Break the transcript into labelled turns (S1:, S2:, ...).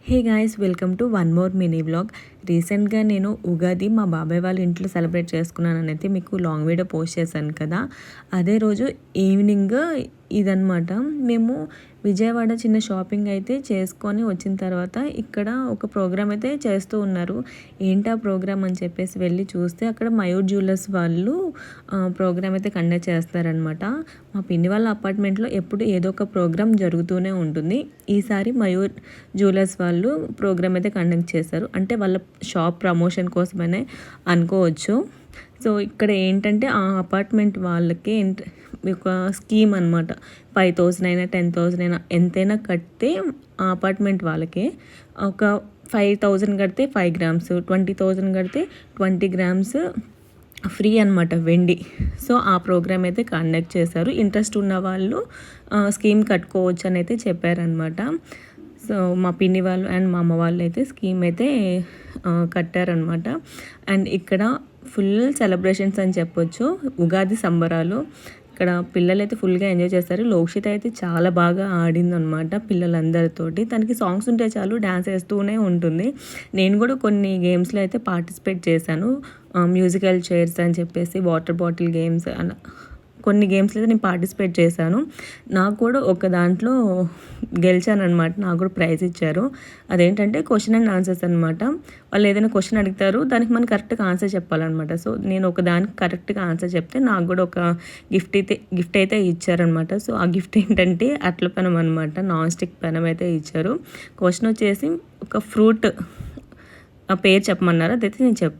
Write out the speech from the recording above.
S1: Hey guys, welcome to one more mini vlog. రీసెంట్గా నేను ఉగాది మా బాబాయ్ వాళ్ళ ఇంట్లో సెలబ్రేట్ చేసుకున్నానని అయితే మీకు లాంగ్ వీడియో పోస్ట్ చేశాను కదా. అదే రోజు ఈవినింగ్ ఇదనమాట. మేము విజయవాడ చిన్న షాపింగ్ అయితే చేసుకొని వచ్చిన తర్వాత ఇక్కడ ఒక ప్రోగ్రామ్ అయితే చేస్తూ ఉన్నారు. ఏంటి ఆ ప్రోగ్రామ్ అని చెప్పేసి వెళ్ళి చూస్తే అక్కడ మయూర్ జ్యువెలర్స్ వాళ్ళు ప్రోగ్రామ్ అయితే కండక్ట్ చేస్తారనమాట. మా పిన్ని వాళ్ళ అపార్ట్మెంట్లో ఎప్పుడు ఏదో ఒక ప్రోగ్రామ్ జరుగుతూనే ఉంటుంది. ఈసారి మయూర్ జ్యువెలర్స్ వాళ్ళు ప్రోగ్రామ్ అయితే కండక్ట్ చేశారు. అంటే వాళ్ళ షాప్ ప్రమోషన్ కోసమనే అనుకోవచ్చు. సో ఇక్కడ ఏంటంటే ఆ అపార్ట్మెంట్ వాళ్ళకి ఒక స్కీమ్ అనమాట. 5,000 అయినా 10,000 అయినా ఎంతైనా కడితే ఆ అపార్ట్మెంట్ వాళ్ళకి ఒక 5,000 కడితే 5 గ్రామ్స్, 20,000 కడితే 20 గ్రామ్స్ ఫ్రీ అనమాట వెండి. సో ఆ ప్రోగ్రామ్ అయితే కండక్ట్ చేశారు. ఇంట్రెస్ట్ ఉన్న వాళ్ళు స్కీమ్ కట్టుకోవచ్చు అని అయితే చెప్పారనమాట. సో మా పిన్ని వాళ్ళు అండ్ మా అమ్మ వాళ్ళు అయితే స్కీమ్ అయితే కట్టారనమాట. అండ్ ఇక్కడ ఫుల్ సెలబ్రేషన్స్ అని చెప్పొచ్చు. ఉగాది సంబరాలు ఇక్కడ పిల్లలు అయితే ఫుల్గా ఎంజాయ్ చేస్తారు. లోక్షిత అయితే చాలా బాగా ఆడిందనమాట పిల్లలందరితోటి. తనకి సాంగ్స్ ఉంటే చాలు డ్యాన్స్ వేస్తూనే ఉంటుంది. నేను కూడా కొన్ని గేమ్స్లో అయితే పార్టిసిపేట్ చేశాను. మ్యూజికల్ చైర్స్ అని చెప్పేసి, వాటర్ బాటిల్ గేమ్స్ అలా కొన్ని గేమ్స్లో అయితే నేను పార్టిసిపేట్ చేశాను. నాకు కూడా ఒక దాంట్లో గెలిచాను అనమాట. నాకు కూడా ప్రైజ్ ఇచ్చారు. అదేంటంటే క్వశ్చన్ అండ్ ఆన్సర్స్ అనమాట. వాళ్ళు ఏదైనా క్వశ్చన్ అడుగుతారు, దానికి మనం కరెక్ట్గా ఆన్సర్ చెప్పాలన్నమాట. సో నేను ఒక దానికి కరెక్ట్గా ఆన్సర్ చెప్తే నాకు కూడా ఒక గిఫ్ట్ అయితే ఇచ్చారనమాట. సో ఆ గిఫ్ట్ ఏంటంటే అట్ల పెనం అనమాట. నాన్ స్టిక్ పెనం అయితే ఇచ్చారు. క్వశ్చన్ వచ్చేసి ఒక ఫ్రూట్ ఆ పేరు చెప్పమన్నారు. అదైతే నేను చెప్పాను.